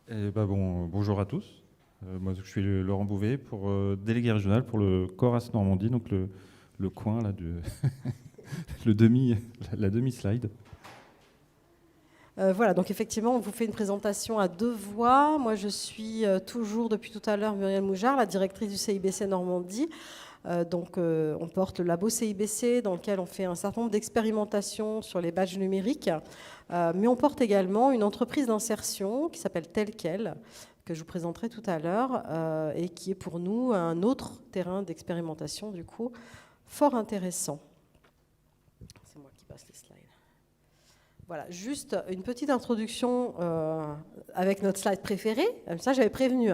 Bonjour à tous. Moi, je suis Laurent Bouvet, délégué régional pour le Coras Normandie, donc le coin là, le demi, la demi-slide. Voilà, donc effectivement, on vous fait une présentation à deux voix. Moi, je suis toujours depuis tout à l'heure Muriel Moujard, la directrice du CIBC Normandie. On porte le labo CIBC dans lequel on fait un certain nombre d'expérimentations sur les badges numériques. Mais on porte également une entreprise d'insertion qui s'appelle Telle Quelle, que je vous présenterai tout à l'heure, et qui est pour nous un autre terrain d'expérimentation, du coup, fort intéressant. C'est moi qui passe les slides. Voilà, juste une petite introduction avec notre slide préféré. Ça, j'avais prévenu.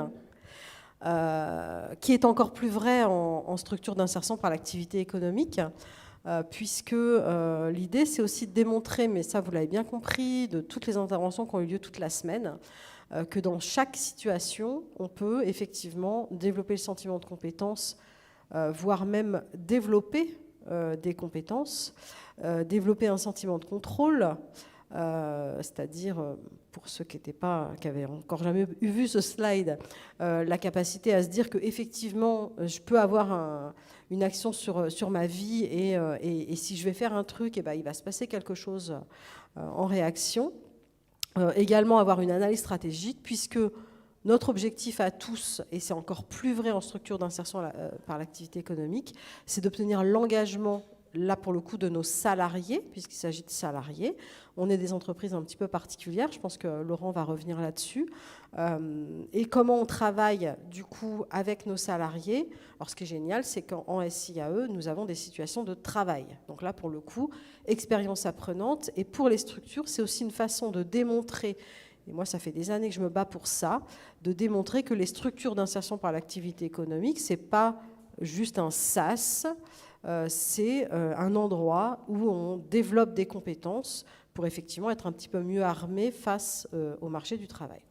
Qui est encore plus vrai en structure d'insertion par l'activité économique, puisque l'idée, c'est aussi de démontrer, mais ça, vous l'avez bien compris, de toutes les interventions qui ont eu lieu toute la semaine, que dans chaque situation, on peut effectivement développer le sentiment de compétence, voire même développer des compétences, développer un sentiment de contrôle, c'est-à-dire, pour ceux qui n'avaient encore jamais vu ce slide, la capacité à se dire qu'effectivement, je peux avoir une action sur ma vie et si je vais faire un truc, il va se passer quelque chose en réaction. Également avoir une analyse stratégique, puisque notre objectif à tous, et c'est encore plus vrai en structure d'insertion par l'activité économique, c'est d'obtenir l'engagement, là pour le coup, de nos salariés, puisqu'il s'agit de salariés. On est des entreprises un petit peu particulières, je pense que Laurent va revenir là-dessus. Et comment on travaille du coup avec nos salariés. Alors ce qui est génial, c'est qu'en SIAE, nous avons des situations de travail. Donc là, pour le coup, expérience apprenante. Et pour les structures, c'est aussi une façon de démontrer, et moi ça fait des années que je me bats pour ça, de démontrer que les structures d'insertion par l'activité économique, c'est pas juste un SAS, c'est un endroit où on développe des compétences pour effectivement être un petit peu mieux armé face au marché du travail.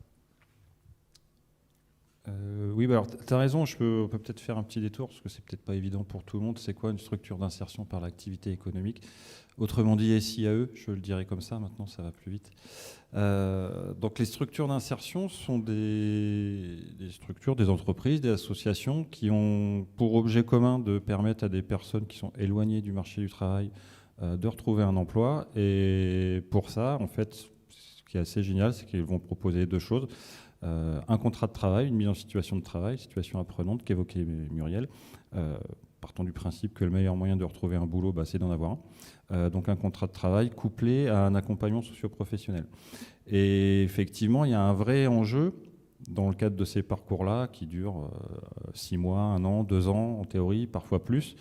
Oui, alors tu as raison, on peut peut-être faire un petit détour, parce que c'est peut-être pas évident pour tout le monde. C'est quoi une structure d'insertion par l'activité économique? Autrement dit, SIAE, je le dirais comme ça, maintenant ça va plus vite. Donc les structures d'insertion sont des structures, des entreprises, des associations qui ont pour objet commun de permettre à des personnes qui sont éloignées du marché du travail de retrouver un emploi. Et pour ça, en fait, ce qui est assez génial, c'est qu'ils vont proposer deux choses. Un contrat de travail, une mise en situation de travail, situation apprenante qu'évoquait Muriel, partant du principe que le meilleur moyen de retrouver un boulot, c'est d'en avoir un. Donc un contrat de travail couplé à un accompagnement socio-professionnel. Et effectivement, il y a un vrai enjeu dans le cadre de ces parcours-là qui durent 6 mois, 1 an, 2 ans en théorie, parfois plus,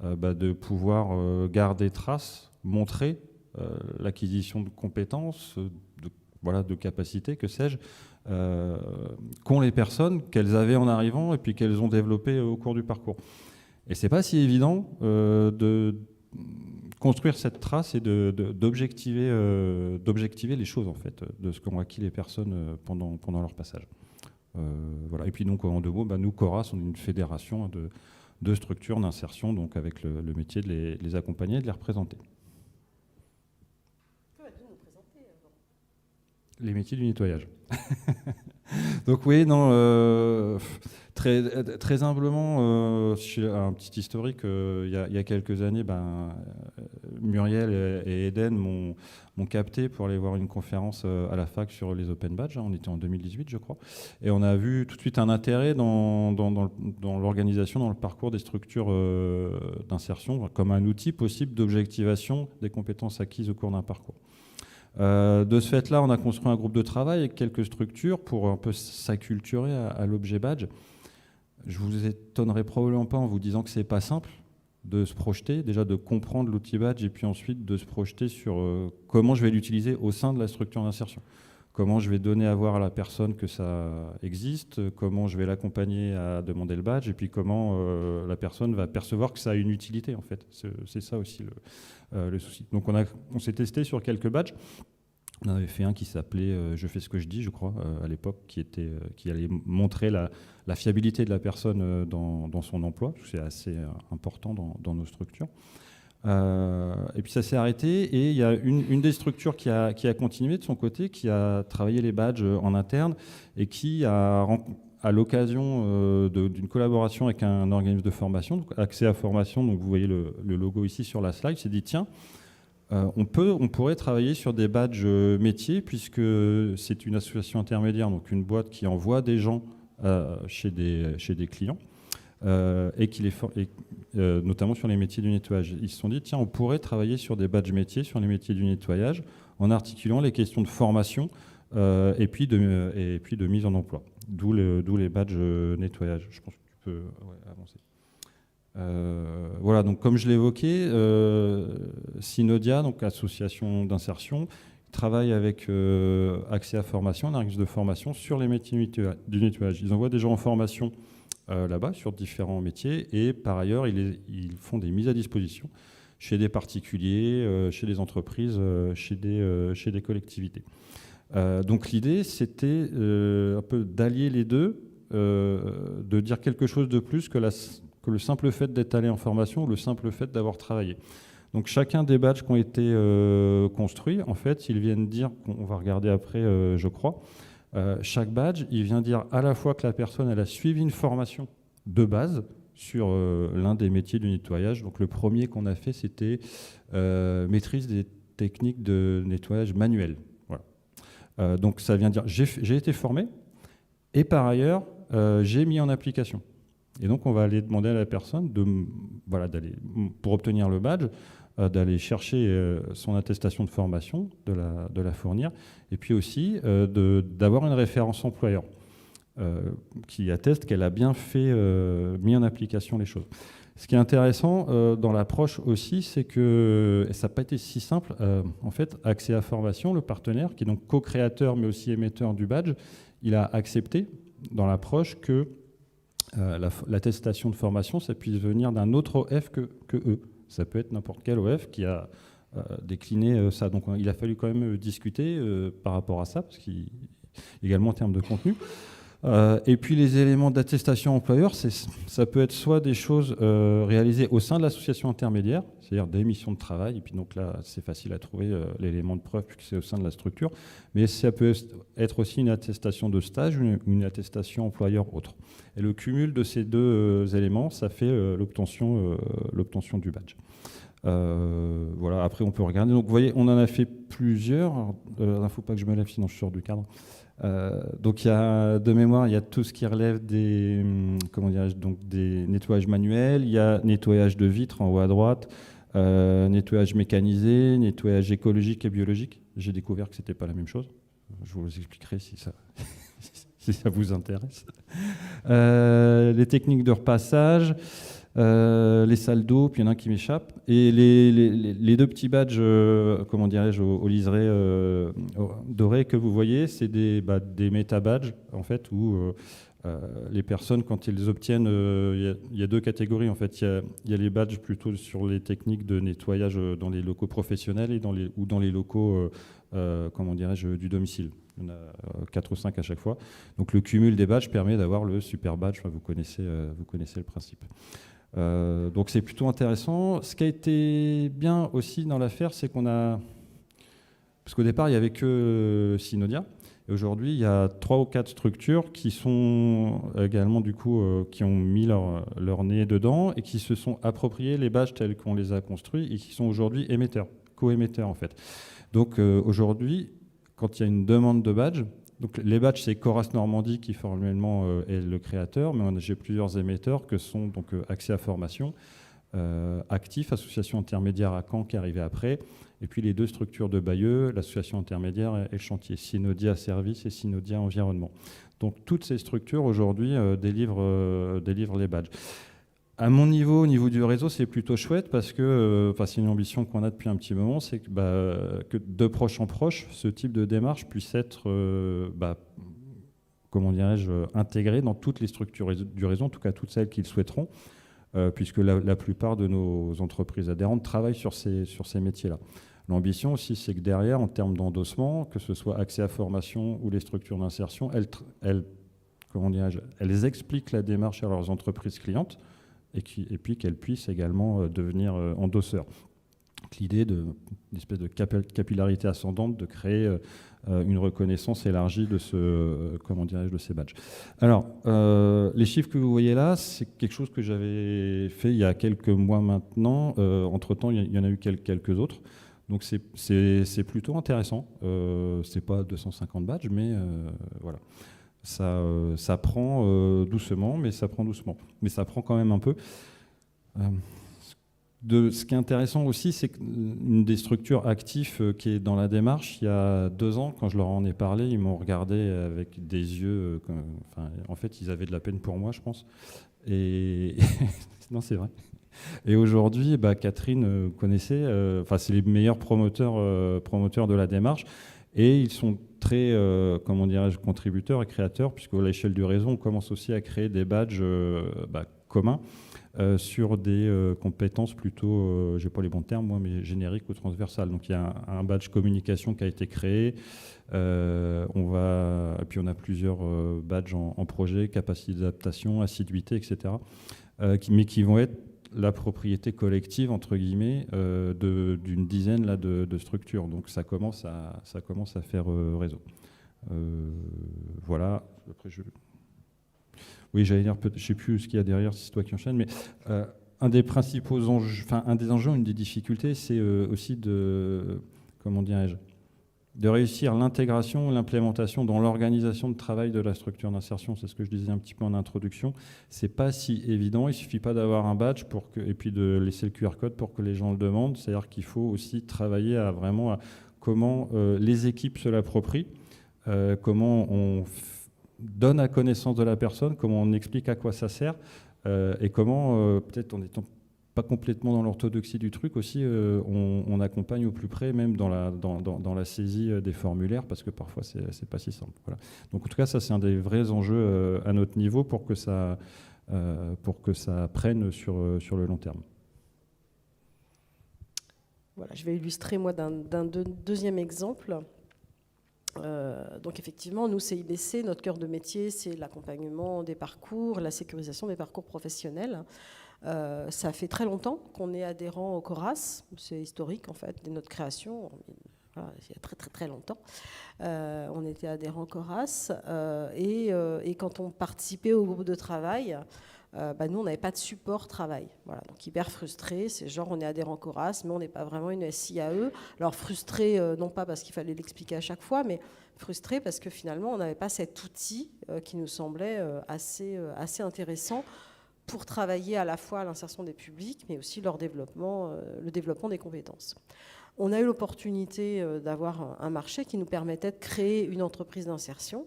de pouvoir garder trace, montrer l'acquisition de compétences, de capacités, que sais-je, qu'ont les personnes, qu'elles avaient en arrivant et puis qu'elles ont développées au cours du parcours. Et c'est pas si évident de construire cette trace et d'objectiver les choses, en fait, de ce qu'ont acquis les personnes pendant leur passage. Voilà. Et puis donc, en deux mots, nous, Coras, on est une fédération de structures d'insertion, donc avec le métier de les accompagner et de les représenter. Les métiers du nettoyage. Donc oui, non, très humblement, un petit historique, il y a quelques années, Muriel et Eden m'ont capté pour aller voir une conférence à la fac sur les open badges. On était en 2018, je crois. Et on a vu tout de suite un intérêt dans l'organisation, dans le parcours des structures d'insertion, comme un outil possible d'objectivation des compétences acquises au cours d'un parcours. De ce fait-là, on a construit un groupe de travail avec quelques structures pour un peu s'acculturer à l'objet badge. Je vous étonnerai probablement pas en vous disant que c'est pas simple de se projeter, déjà de comprendre l'outil badge et puis ensuite de se projeter sur comment je vais l'utiliser au sein de la structure d'insertion. Comment je vais donner à voir à la personne que ça existe, comment je vais l'accompagner à demander le badge et puis comment la personne va percevoir que ça a une utilité, en fait. C'est ça aussi le souci. Donc on s'est testé sur quelques badges. On avait fait un qui s'appelait Je fais ce que je dis, je crois, à l'époque, qui allait montrer la fiabilité de la personne dans son emploi. C'est assez important dans nos structures. Et puis ça s'est arrêté, et il y a une des structures qui a continué de son côté, qui a travaillé les badges en interne, et qui a, à l'occasion d'une collaboration avec un organisme de formation, donc Accès à Formation, donc vous voyez le logo ici sur la slide, s'est dit tiens, on pourrait travailler sur des badges métiers, puisque c'est une association intermédiaire, donc une boîte qui envoie des gens chez des clients, et qui notamment sur les métiers du nettoyage. Ils se sont dit, tiens, on pourrait travailler sur des badges métiers, sur les métiers du nettoyage, en articulant les questions de formation et puis de mise en emploi. D'où les badges nettoyage. Je pense que tu peux avancer. Voilà, donc comme je l'évoquais, Synodia, donc association d'insertion, travaille avec Accès à Formation, un organisme de formation sur les métiers du nettoyage. Ils envoient des gens en formation là-bas sur différents métiers, et par ailleurs ils font des mises à disposition chez des particuliers, chez des entreprises, chez des collectivités. Donc l'idée c'était un peu d'allier les deux, de dire quelque chose de plus que le simple fait d'être allé en formation ou le simple fait d'avoir travaillé. Donc chacun des badges qui ont été construits, en fait, ils viennent dire, on va regarder après, je crois, chaque badge, il vient dire à la fois que la personne elle a suivi une formation de base sur l'un des métiers du nettoyage. Donc le premier qu'on a fait, c'était maîtrise des techniques de nettoyage manuel. Voilà. Donc ça vient dire j'ai été formé, et par ailleurs j'ai mis en application. Et donc on va aller demander à la personne d'aller, pour obtenir le badge, d'aller chercher son attestation de formation, de la fournir, et puis aussi d'avoir une référence employeur qui atteste qu'elle a bien mis en application les choses. Ce qui est intéressant dans l'approche aussi, c'est que, et ça n'a pas été si simple, en fait, Accès à Formation, le partenaire, qui est donc co-créateur mais aussi émetteur du badge, il a accepté dans l'approche que l'attestation de formation, ça puisse venir d'un autre OF que eux. Ça peut être n'importe quel OF qui a décliné ça. Donc il a fallu quand même discuter par rapport à ça, parce également en termes de contenu. Et puis les éléments d'attestation employeur, ça peut être soit des choses réalisées au sein de l'association intermédiaire, c'est-à-dire des missions de travail, et puis donc là c'est facile à trouver l'élément de preuve puisque c'est au sein de la structure, mais ça peut être aussi une attestation de stage, une attestation employeur autre. Et le cumul de ces deux éléments, ça fait l'obtention du badge. Voilà, après on peut regarder. Donc vous voyez, on en a fait plusieurs. Il ne faut pas que je me lève, sinon je sors du cadre. Donc il y a, de mémoire, il y a tout ce qui relève des nettoyages manuels, il y a nettoyage de vitres en haut à droite, nettoyage mécanisé, nettoyage écologique et biologique. J'ai découvert que ce n'était pas la même chose. Je vous expliquerai si ça, si ça vous intéresse. Les techniques de repassage, les salles d'eau, puis il y en a un qui m'échappe. Et les deux petits badges, au liseré doré que vous voyez, c'est des méta-badges, en fait, où les personnes, quand ils les obtiennent, il y a deux catégories, en fait. Il y a les badges plutôt sur les techniques de nettoyage dans les locaux professionnels ou dans les locaux, du domicile. Il y en a 4 ou 5 à chaque fois. Donc le cumul des badges permet d'avoir le super badge. Enfin, vous connaissez le principe. Donc c'est plutôt intéressant. Ce qui a été bien aussi dans l'affaire, c'est qu'on a... Parce qu'au départ, il n'y avait que Synodia. Et aujourd'hui, il y a 3 ou 4 structures qui sont également, du coup, qui ont mis leur nez dedans et qui se sont appropriés les badges tels qu'on les a construits et qui sont aujourd'hui émetteurs, co-émetteurs en fait. Donc aujourd'hui, quand il y a une demande de badge, donc les badges, c'est Coras Normandie qui formellement est le créateur, mais j'ai plusieurs émetteurs que sont donc Accès à Formation, Actif, association intermédiaire à Caen qui est arrivée après, et puis les deux structures de Bayeux, l'association intermédiaire et le chantier, Synodia Service et Synodia Environnement. Donc toutes ces structures aujourd'hui délivrent les badges. À mon niveau, au niveau du réseau, c'est plutôt chouette parce que c'est une ambition qu'on a depuis un petit moment, c'est que de proche en proche, ce type de démarche puisse être, intégré dans toutes les structures du réseau, en tout cas toutes celles qui le souhaiteront, puisque la plupart de nos entreprises adhérentes travaillent sur ces métiers-là. L'ambition aussi, c'est que derrière, en termes d'endossement, que ce soit Accès à Formation ou les structures d'insertion, elles expliquent la démarche à leurs entreprises clientes, et puis qu'elles puissent également devenir endosseurs. L'idée d'une espèce de capillarité ascendante, de créer une reconnaissance élargie de de ces badges. Alors, les chiffres que vous voyez là, c'est quelque chose que j'avais fait il y a quelques mois maintenant. Entre-temps, il y en a eu quelques autres. Donc, c'est plutôt intéressant. C'est pas 250 badges, mais voilà. Ça prend doucement, mais ça prend doucement. Mais ça prend quand même un peu. Ce qui est intéressant aussi, c'est qu'une des structures actives qui est dans la démarche, il y a 2 ans, quand je leur en ai parlé, ils m'ont regardé avec des yeux... en fait, ils avaient de la peine pour moi, je pense. Et non, c'est vrai. Et aujourd'hui, Catherine connaissait... c'est les meilleurs promoteurs de la démarche. Et ils sont très, contributeurs et créateurs, puisqu'à l'échelle du réseau, on commence aussi à créer des badges communs. Sur des compétences plutôt, j'ai pas les bons termes moi, mais génériques ou transversales. Donc il y a un badge communication qui a été créé. Et puis on a plusieurs badges en projet, capacité d'adaptation, assiduité, etc. Mais qui vont être la propriété collective entre guillemets d'une dizaine là de structures. Donc ça commence à faire réseau. Voilà. Après Oui, j'allais dire, je ne sais plus ce qu'il y a derrière, si c'est toi qui enchaînes, mais un des principaux enjeux, un des enjeux, une des difficultés, c'est aussi de réussir l'intégration, l'implémentation dans l'organisation de travail de la structure d'insertion. C'est ce que je disais un petit peu en introduction. C'est pas si évident. Il suffit pas d'avoir un badge et puis de laisser le QR code pour que les gens le demandent. C'est-à-dire qu'il faut aussi travailler à comment les équipes se l'approprient, comment on donne à connaissance de la personne, comment on explique à quoi ça sert, et comment, peut-être en n'étant pas complètement dans l'orthodoxie du truc aussi, on accompagne au plus près, même dans la saisie des formulaires, parce que parfois c'est pas si simple. Voilà. Donc en tout cas, ça c'est un des vrais enjeux à notre niveau pour que ça prenne sur le long terme. Voilà, je vais illustrer moi d'un deuxième exemple. Donc effectivement, nous, CIBC, notre cœur de métier, c'est l'accompagnement des parcours, la sécurisation des parcours professionnels. Ça fait très longtemps qu'on est adhérent au CORAS, c'est historique en fait, de notre création, voilà, il y a très très très longtemps. On était adhérent au CORAS et quand on participait au groupe de travail, nous, on n'avait pas de support travail. Voilà, donc hyper frustré. C'est genre, on est adhérent CORAS, mais on n'est pas vraiment une SIAE. Alors frustré, non pas parce qu'il fallait l'expliquer à chaque fois, mais frustré parce que finalement, on n'avait pas cet outil qui nous semblait assez intéressant pour travailler à la fois à l'insertion des publics, mais aussi le développement des compétences. On a eu l'opportunité d'avoir un marché qui nous permettait de créer une entreprise d'insertion.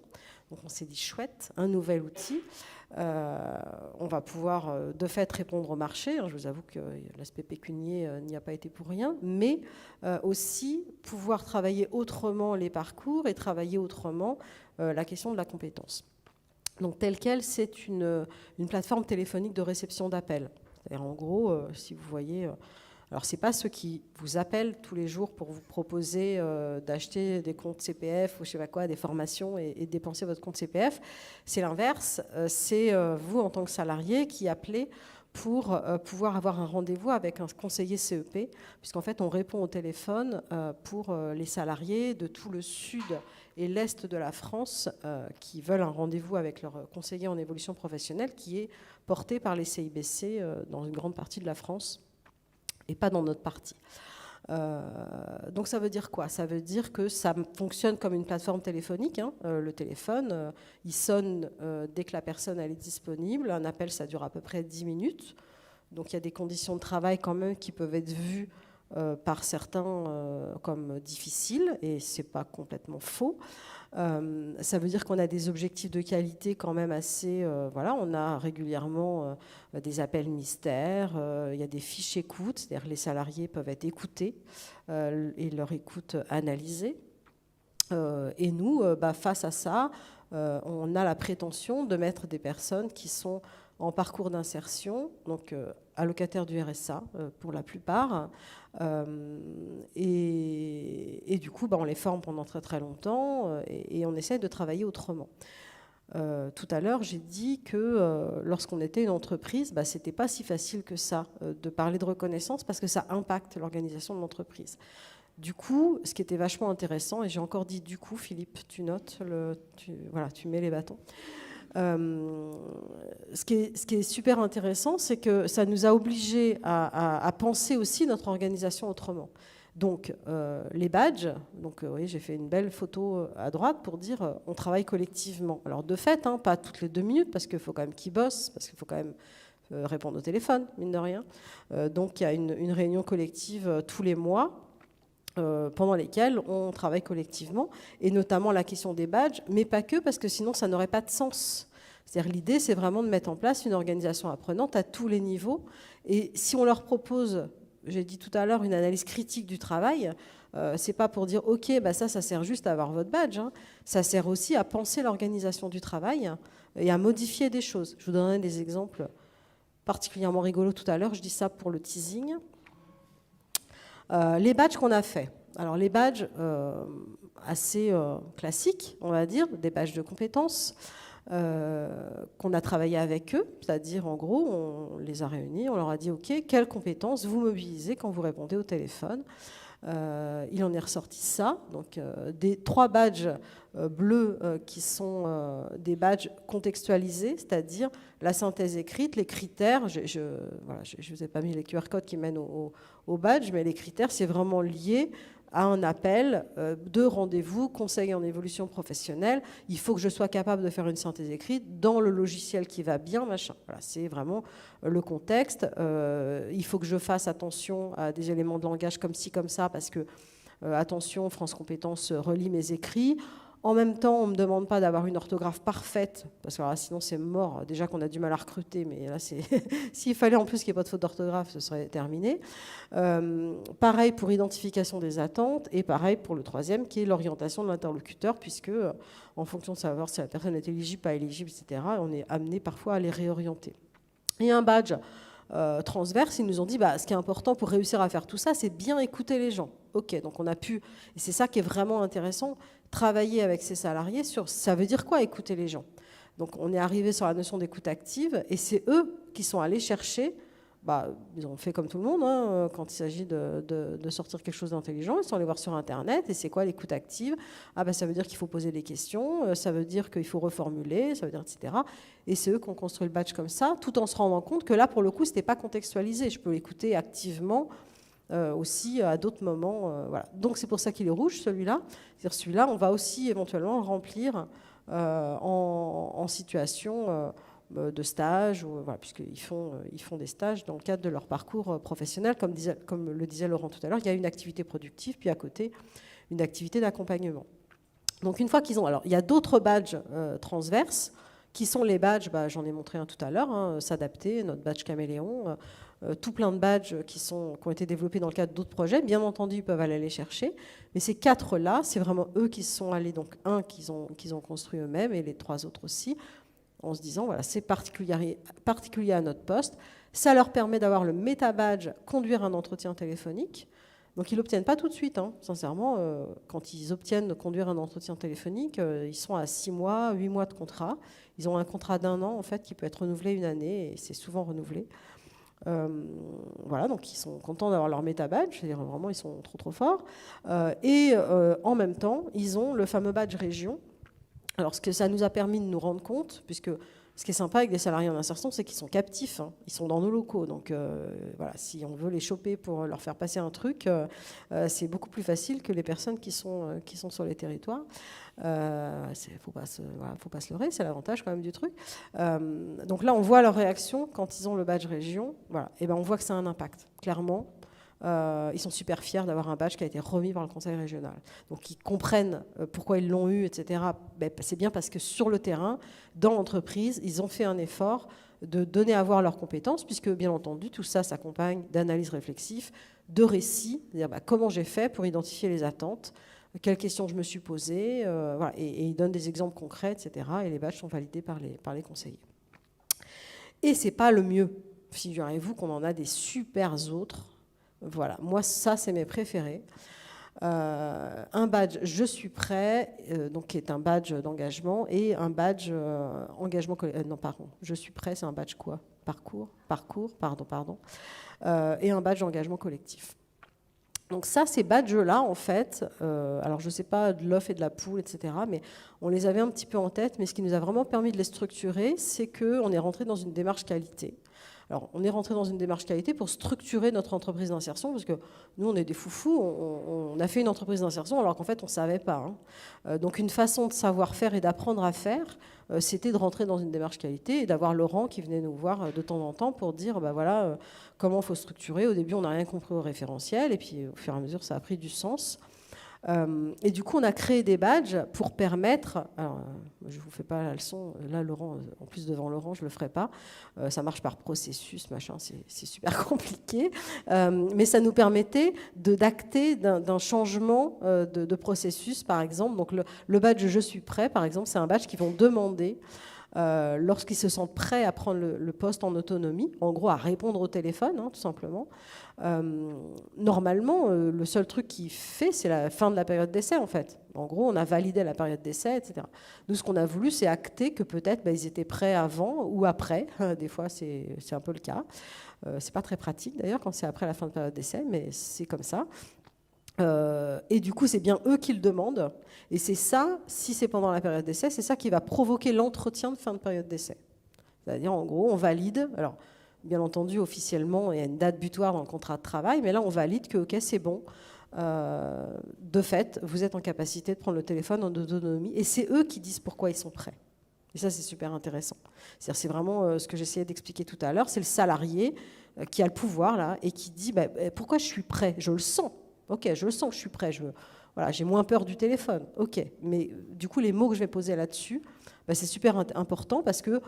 Donc on s'est dit, chouette, un nouvel outil. On va pouvoir de fait répondre au marché. Je vous avoue que l'aspect pécunier n'y a pas été pour rien, mais aussi pouvoir travailler autrement les parcours et travailler autrement la question de la compétence. Donc tel quel, c'est une plateforme téléphonique de réception d'appels. C'est-à-dire en gros, si vous voyez... Alors, ce n'est pas ceux qui vous appellent tous les jours pour vous proposer d'acheter des comptes CPF ou je ne sais pas quoi, des formations et de dépenser votre compte CPF. C'est l'inverse. C'est vous, en tant que salarié, qui appelez pour pouvoir avoir un rendez-vous avec un conseiller CEP, puisqu'en fait, on répond au téléphone pour les salariés de tout le sud et l'est de la France qui veulent un rendez-vous avec leur conseiller en évolution professionnelle qui est porté par les CIBC dans une grande partie de la France et pas dans notre partie. Donc ça veut dire quoi? Ça veut dire que ça fonctionne comme une plateforme téléphonique. Le téléphone, il sonne dès que la personne elle est disponible. Un appel, ça dure à peu près 10 minutes. Donc il y a des conditions de travail quand même qui peuvent être vues par certains comme difficiles, et c'est pas complètement faux. Ça veut dire qu'on a des objectifs de qualité quand même assez... on a régulièrement des appels mystères, il y a des fiches écoute, c'est-à-dire les salariés peuvent être écoutés et leur écoute analysée. Et nous, face à ça, on a la prétention de mettre des personnes qui sont en parcours d'insertion, donc allocataires du RSA pour la plupart, et du coup on les forme pendant très très longtemps et on essaie de travailler autrement. Tout à l'heure, j'ai dit que lorsqu'on était une entreprise, ce n'était pas si facile que ça de parler de reconnaissance parce que ça impacte l'organisation de l'entreprise. Du coup, ce qui était vachement intéressant, et j'ai encore dit du coup, Philippe, tu notes, tu mets les bâtons. Ce qui est super intéressant, c'est que ça nous a obligés à penser aussi notre organisation autrement. Donc, les badges, oui, j'ai fait une belle photo à droite pour dire on travaille collectivement. Alors, de fait, pas toutes les 2 minutes, parce qu'il faut quand même qu'ils bossent, parce qu'il faut quand même répondre au téléphone, mine de rien. Donc, il y a une réunion collective tous les mois pendant lesquelles on travaille collectivement, et notamment la question des badges, mais pas que, parce que sinon, ça n'aurait pas de sens. C'est-à-dire l'idée, c'est vraiment de mettre en place une organisation apprenante à tous les niveaux. Et si on leur propose, j'ai dit tout à l'heure, une analyse critique du travail, c'est pas pour dire ok, ça sert juste à avoir votre badge. Ça sert aussi à penser l'organisation du travail et à modifier des choses. Je vous donnerai des exemples particulièrement rigolos tout à l'heure. Je dis ça pour le teasing. Les badges qu'on a fait. Alors les badges assez classiques, on va dire, des badges de compétences. Qu'on a travaillé avec eux, c'est-à-dire en gros, on les a réunis, on leur a dit ok, quelles compétences vous mobilisez quand vous répondez au téléphone. Il en est ressorti ça, donc des 3 badges bleus qui sont des badges contextualisés, c'est-à-dire la synthèse écrite, les critères. Je ne vous ai pas mis les QR codes qui mènent au badge, mais les critères, c'est vraiment lié à un appel de rendez-vous, conseil en évolution professionnelle. Il faut que je sois capable de faire une synthèse écrite dans le logiciel qui va bien, machin. Voilà, c'est vraiment le contexte. Il faut que je fasse attention à des éléments de langage comme ci, comme ça, parce que, attention, France Compétences relit mes écrits. En même temps, on ne me demande pas d'avoir une orthographe parfaite, parce que là, sinon c'est mort. Déjà qu'on a du mal à recruter, mais là, s'il fallait en plus qu'il n'y ait pas de faute d'orthographe, ce serait terminé. Pareil pour identification des attentes, et pareil pour le 3e, qui est l'orientation de l'interlocuteur, puisque en fonction de savoir si la personne est éligible, pas éligible, etc., on est amené parfois à les réorienter. Et un badge transverse, ils nous ont dit ce qui est important pour réussir à faire tout ça, c'est bien écouter les gens. Ok, donc on a pu, et c'est ça qui est vraiment intéressant, travailler avec ses salariés sur ça veut dire quoi écouter les gens. Donc on est arrivé sur la notion d'écoute active, et c'est eux qui sont allés chercher. Ils ont fait comme tout le monde, quand il s'agit de sortir quelque chose d'intelligent, ils sont allés voir sur Internet, et c'est quoi l'écoute active ? Ça veut dire qu'il faut poser des questions, ça veut dire qu'il faut reformuler, ça veut dire etc. Et c'est eux qui ont construit le badge comme ça, tout en se rendant compte que là, pour le coup, ce n'était pas contextualisé. Je peux l'écouter activement aussi à d'autres moments. Voilà. Donc c'est pour ça qu'il est rouge, celui-là. C'est-à-dire celui-là, on va aussi éventuellement le remplir en situation de stage, puisqu'ils font des stages dans le cadre de leur parcours professionnel. Comme le disait Laurent tout à l'heure, il y a une activité productive, puis à côté, une activité d'accompagnement. Donc une fois qu'ils ont... Alors, il y a d'autres badges transverses, qui sont les badges, j'en ai montré un tout à l'heure, s'adapter, notre badge caméléon, tout plein de badges qui ont été développés dans le cadre d'autres projets. Bien entendu, ils peuvent aller les chercher. Mais ces 4-là, c'est vraiment eux qui sont allés, donc un qu'ils ont construit eux-mêmes, et les 3 autres aussi, en se disant, voilà, c'est particulier à notre poste. Ça leur permet d'avoir le méta-badge, conduire un entretien téléphonique. Donc, ils ne l'obtiennent pas tout de suite. Sincèrement, quand ils obtiennent de conduire un entretien téléphonique, ils sont à 6 mois, 8 mois de contrat. Ils ont un contrat d'1 an, en fait, qui peut être renouvelé 1 année, et c'est souvent renouvelé. Voilà, donc ils sont contents d'avoir leur méta-badge, c'est-à-dire vraiment, ils sont trop forts. En même temps, ils ont le fameux badge région. Alors, ce que ça nous a permis de nous rendre compte, puisque ce qui est sympa avec des salariés en insertion, c'est qu'ils sont captifs, ils sont dans nos locaux. Donc, voilà, si on veut les choper pour leur faire passer un truc, c'est beaucoup plus facile que les personnes qui sont sur les territoires. Faut pas se leurrer, c'est l'avantage quand même du truc. Donc là, on voit leur réaction quand ils ont le badge région. Voilà, et on voit que ça a un impact, clairement. Ils sont super fiers d'avoir un badge qui a été remis par le conseil régional. Donc ils comprennent pourquoi ils l'ont eu, etc. C'est bien parce que sur le terrain, dans l'entreprise, ils ont fait un effort de donner à voir leurs compétences, puisque bien entendu, tout ça s'accompagne d'analyses réflexives, de récits, c'est-à-dire comment j'ai fait pour identifier les attentes, quelles questions je me suis posées, voilà, et ils donnent des exemples concrets, etc. Et les badges sont validés par les conseillers. Et c'est pas le mieux. Figurez-vous qu'on en a des super autres. Voilà, moi, ça, c'est mes préférés. un badge je suis prêt, donc qui est un badge d'engagement, et un badge engagement non pardon, je suis prêt, c'est un badge quoi, parcours, pardon, et un badge engagement collectif. Donc ça, ces badges-là, en fait, alors je ne sais pas de l'œuf et de la poule, etc., mais on les avait un petit peu en tête, mais ce qui nous a vraiment permis de les structurer, c'est qu'on est rentré dans une démarche qualité. Alors, on est rentré dans une démarche qualité pour structurer notre entreprise d'insertion, parce que nous, on est des foufous, on a fait une entreprise d'insertion alors qu'en fait, on ne savait pas. Donc, une façon de savoir faire et d'apprendre à faire, c'était de rentrer dans une démarche qualité et d'avoir Laurent qui venait nous voir de temps en temps pour dire, voilà, comment il faut structurer. Au début, on n'a rien compris au référentiel, et puis au fur et à mesure, ça a pris du sens. Et du coup, on a créé des badges pour permettre, alors, je ne vous fais pas la leçon, là, Laurent, en plus devant Laurent, je ne le ferai pas, ça marche par processus, machin, c'est super compliqué, mais ça nous permettait d'acter d'un changement de processus, par exemple. Donc le badge « Je suis prêt », par exemple, c'est un badge qu'ils vont demander lorsqu'ils se sentent prêts à prendre le poste en autonomie, en gros à répondre au téléphone, tout simplement. Normalement, le seul truc qu'il fait, c'est la fin de la période d'essai, en fait. En gros, on a validé la période d'essai, etc. Nous, ce qu'on a voulu, c'est acter que peut-être ils étaient prêts avant ou après. Des fois, c'est un peu le cas. C'est pas très pratique, d'ailleurs, quand c'est après la fin de période d'essai, mais c'est comme ça. Et du coup, c'est bien eux qui le demandent. Et c'est ça, si c'est pendant la période d'essai, c'est ça qui va provoquer l'entretien de fin de période d'essai. C'est-à-dire, en gros, on valide. Alors, bien entendu, officiellement, il y a une date butoir dans le contrat de travail, mais là, on valide que, OK, c'est bon. De fait, vous êtes en capacité de prendre le téléphone en autonomie. Et c'est eux qui disent pourquoi ils sont prêts. Et ça, c'est super intéressant. C'est vraiment ce que j'essayais d'expliquer tout à l'heure. C'est le salarié qui a le pouvoir, là, et qui dit pourquoi je suis prêt ? Je le sens. OK, je le sens que je suis prêt. Voilà, j'ai moins peur du téléphone. OK. Mais du coup, les mots que je vais poser là-dessus, c'est super important parce que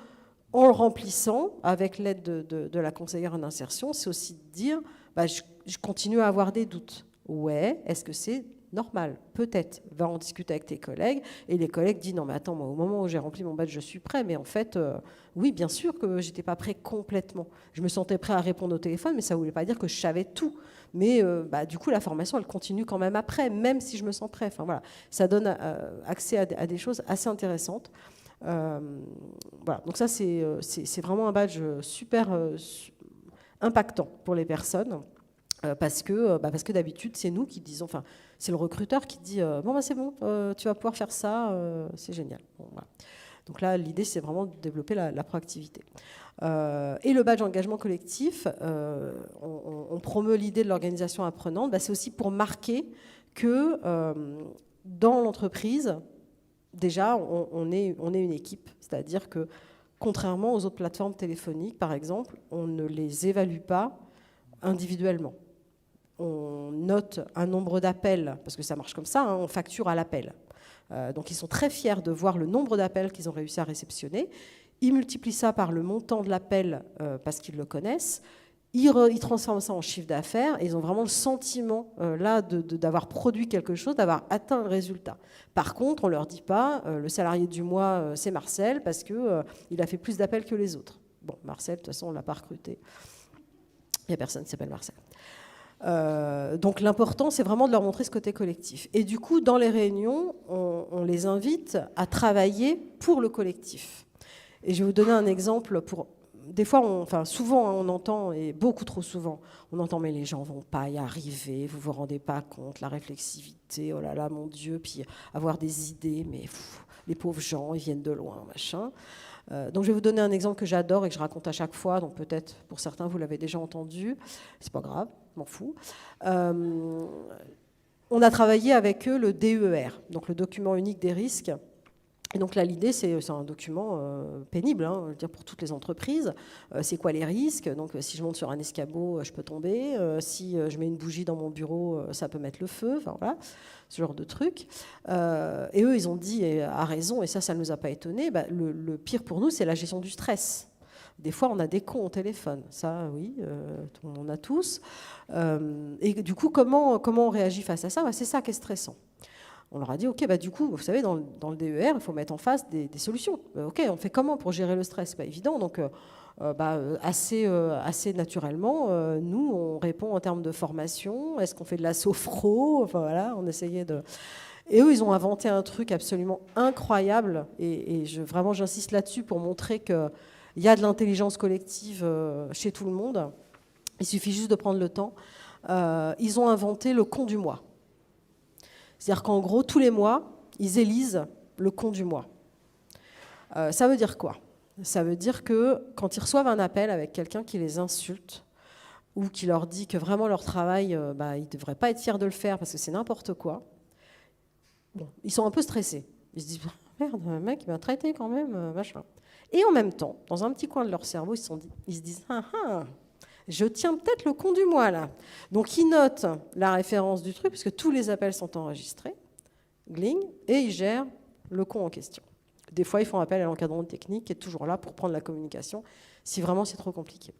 en le remplissant, avec l'aide de la conseillère en insertion, c'est aussi de dire je continue à avoir des doutes. Ouais, est-ce que c'est normal? Peut-être. Va en discuter avec tes collègues. Et les collègues disent non, mais attends, moi, au moment où j'ai rempli mon badge, je suis prêt. Mais en fait, oui, bien sûr que j'étais pas prêt complètement. Je me sentais prêt à répondre au téléphone, mais ça ne voulait pas dire que je savais tout. Mais du coup, la formation, elle continue quand même après, même si je me sens prêt. Enfin, voilà, ça donne accès à des choses assez intéressantes. Voilà. Donc ça, c'est vraiment un badge super impactant pour les personnes. Parce que d'habitude, c'est nous qui disons, enfin, c'est le recruteur qui dit c'est bon, tu vas pouvoir faire ça, c'est génial. Bon, voilà. Donc là, l'idée, c'est vraiment de développer la proactivité. Et le badge engagement collectif, on promeut l'idée de l'organisation apprenante, c'est aussi pour marquer que dans l'entreprise, déjà, on est une équipe, c'est-à-dire que contrairement aux autres plateformes téléphoniques, par exemple, on ne les évalue pas individuellement. On note un nombre d'appels, parce que ça marche comme ça, on facture à l'appel. Donc ils sont très fiers de voir le nombre d'appels qu'ils ont réussi à réceptionner. Ils multiplient ça par le montant de l'appel parce qu'ils le connaissent. Ils transforment ça en chiffre d'affaires et ils ont vraiment le sentiment là d'avoir produit quelque chose, d'avoir atteint un résultat. Par contre, on ne leur dit pas le salarié du mois, c'est Marcel parce qu'il a fait plus d'appels que les autres. Bon, Marcel, de toute façon, on ne l'a pas recruté. Il n'y a personne qui s'appelle Marcel. Donc l'important, c'est vraiment de leur montrer ce côté collectif. Et du coup, dans les réunions, on les invite à travailler pour le collectif. Et je vais vous donner un exemple. Des fois, souvent, on entend, et beaucoup trop souvent, on entend « mais les gens ne vont pas y arriver, vous ne vous rendez pas compte, la réflexivité, oh là là, mon Dieu, puis avoir des idées, mais les pauvres gens, ils viennent de loin, machin ». Donc je vais vous donner un exemple que j'adore et que je raconte à chaque fois, donc peut-être pour certains vous l'avez déjà entendu, c'est pas grave, je m'en fous. On a travaillé avec eux le DER, donc le document unique des risques. Et donc là, l'idée, c'est un document pénible, je veux dire, pour toutes les entreprises. C'est quoi les risques? Donc si je monte sur un escabeau, je peux tomber. Si je mets une bougie dans mon bureau, ça peut mettre le feu. Enfin voilà, ce genre de trucs. Et eux, ils ont dit, et à raison, et ça ne nous a pas étonnés, le pire pour nous, c'est la gestion du stress. Des fois, on a des cons au téléphone. Ça, oui, on en a tous. Et du coup, comment on réagit face à ça? C'est ça qui est stressant. On leur a dit, OK, bah, du coup, vous savez, dans le DER, il faut mettre en face des solutions. OK, on fait comment pour gérer le stress? Pas évident, donc assez naturellement, nous, on répond en termes de formation. Est-ce qu'on fait de la sophro? Enfin, voilà, on essayait de... Et eux, ils ont inventé un truc absolument incroyable, et vraiment, j'insiste là-dessus pour montrer qu'il y a de l'intelligence collective chez tout le monde. Il suffit juste de prendre le temps. Ils ont inventé le con du mois. C'est-à-dire qu'en gros, tous les mois, ils élisent le con du mois. Ça veut dire quoi? Ça veut dire que quand ils reçoivent un appel avec quelqu'un qui les insulte ou qui leur dit que vraiment leur travail, ils ne devraient pas être fiers de le faire parce que c'est n'importe quoi, bon, ils sont un peu stressés. Ils se disent « Merde, le mec, il m'a traité quand même, machin ». Et en même temps, dans un petit coin de leur cerveau, ils se disent « Ah, je tiens peut-être le con du mois, là ». Donc, ils notent la référence du truc, puisque tous les appels sont enregistrés, gling, et ils gèrent le con en question. Des fois, ils font appel à l'encadrement technique qui est toujours là pour prendre la communication, si vraiment c'est trop compliqué.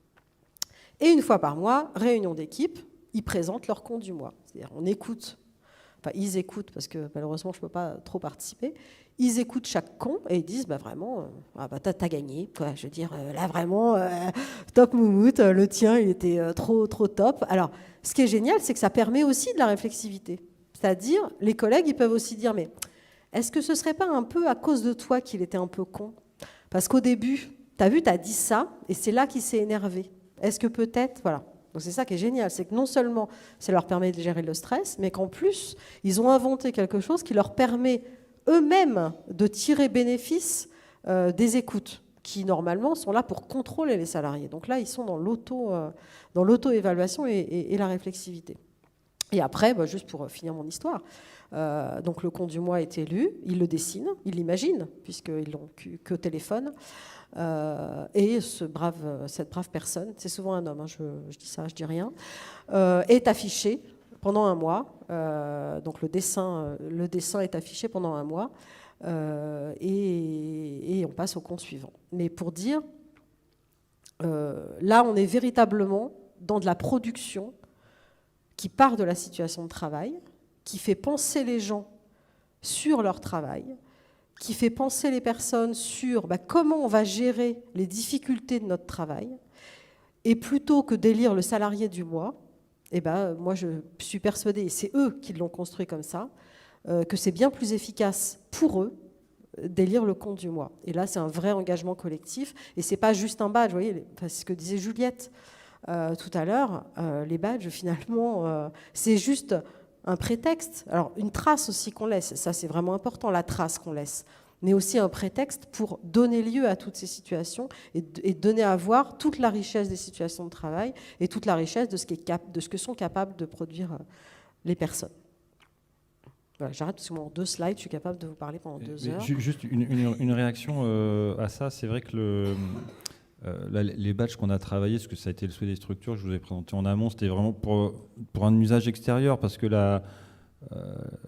Et une fois par mois, réunion d'équipe, ils présentent leur con du mois. C'est-à-dire, on écoute, enfin, ils écoutent, parce que malheureusement, je ne peux pas trop participer, ils écoutent chaque con et ils disent vraiment, t'as gagné, quoi. Je veux dire, là vraiment, top moumoute, le tien, il était trop top. Alors, ce qui est génial, c'est que ça permet aussi de la réflexivité. C'est-à-dire, les collègues, ils peuvent aussi dire, mais est-ce que ce ne serait pas un peu à cause de toi qu'il était un peu con? Parce qu'au début, t'as dit ça, et c'est là qu'il s'est énervé. Est-ce que peut-être, voilà. Donc c'est ça qui est génial, c'est que non seulement ça leur permet de gérer le stress, mais qu'en plus, ils ont inventé quelque chose qui leur permet eux-mêmes de tirer bénéfice des écoutes, qui normalement sont là pour contrôler les salariés. Donc là, ils sont dans l'auto-évaluation et la réflexivité. Et après, juste pour finir mon histoire, donc le con du mois est élu, ils le dessinent, ils l'imaginent, puisqu'ils l'ont qu'au téléphone. Et cette brave personne, c'est souvent un homme, hein, je dis ça, je dis rien, est affiché pendant un mois. Donc le dessin est affiché pendant un mois et on passe au con suivant. Mais pour dire, là on est véritablement dans de la production qui part de la situation de travail, qui fait penser les gens sur leur travail, qui fait penser les personnes sur comment on va gérer les difficultés de notre travail. Et plutôt que d'élire le salarié du mois, moi je suis persuadée, et c'est eux qui l'ont construit comme ça, que c'est bien plus efficace pour eux d'élire le con du mois. Et là, c'est un vrai engagement collectif. Et ce n'est pas juste un badge. Vous voyez, c'est ce que disait Juliette tout à l'heure. Les badges, finalement, c'est juste un prétexte. Alors, une trace aussi qu'on laisse. Ça, c'est vraiment important, la trace qu'on laisse. Mais aussi un prétexte pour donner lieu à toutes ces situations et donner à voir toute la richesse des situations de travail et toute la richesse de ce que sont capables de produire les personnes. Voilà, j'arrête parce que en 2 slides, je suis capable de vous parler pendant 2 heures. Juste une réaction à ça. C'est vrai que les badges qu'on a travaillés, parce que ça a été le souhait des structures, je vous ai présenté en amont, c'était vraiment pour un usage extérieur, parce que la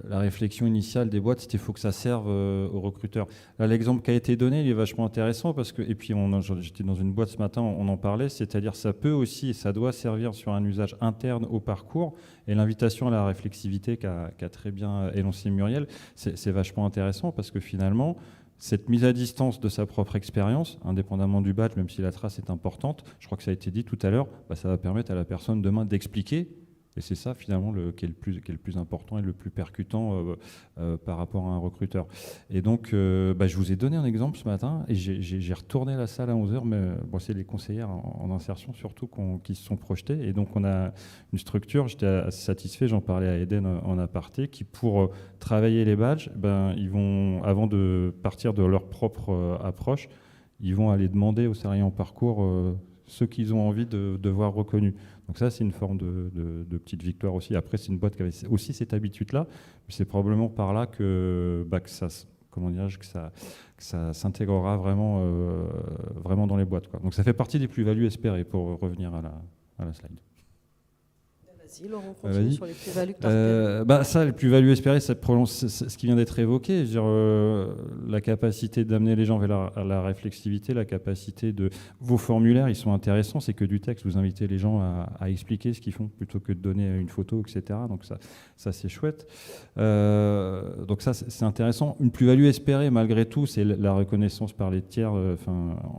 réflexion initiale des boîtes, c'était qu'il faut que ça serve aux recruteurs. Là, l'exemple qui a été donné, il est vachement intéressant, parce que, et puis j'étais dans une boîte ce matin, on en parlait, c'est-à-dire ça peut aussi et ça doit servir sur un usage interne au parcours, et l'invitation à la réflexivité qu'a très bien énoncé Muriel, c'est vachement intéressant, parce que finalement, cette mise à distance de sa propre expérience, indépendamment du badge, même si la trace est importante, je crois que ça a été dit tout à l'heure, ça va permettre à la personne demain d'expliquer. Et c'est ça, finalement, qui est le plus important et le plus percutant par rapport à un recruteur. Et donc, je vous ai donné un exemple ce matin, et j'ai retourné la salle à 11h, mais c'est les conseillères en insertion surtout qui se sont projetées. Et donc, on a une structure, j'étais assez satisfait, j'en parlais à Eden en aparté, qui, pour travailler les badges, ils vont, avant de partir de leur propre approche, ils vont aller demander aux salariés en parcours ceux qu'ils ont envie de voir reconnus. Donc ça, c'est une forme de petite victoire aussi. Après, c'est une boîte qui avait aussi cette habitude-là, mais c'est probablement par là que ça s'intégrera vraiment dans les boîtes, quoi. Donc ça fait partie des plus-values espérées, pour revenir à la slide. Vas-y, Laurent, continue sur les plus-values que tu as repérées. Ça, les plus-values espérées, ça prolonge ce qui vient d'être évoqué. Je veux dire, la capacité d'amener les gens vers la réflexivité, la capacité de... Vos formulaires, ils sont intéressants, c'est que du texte. Vous invitez les gens à expliquer ce qu'ils font plutôt que de donner une photo, etc. Donc ça c'est chouette. Donc ça, c'est intéressant. Une plus-value espérée, malgré tout, c'est la reconnaissance par les tiers,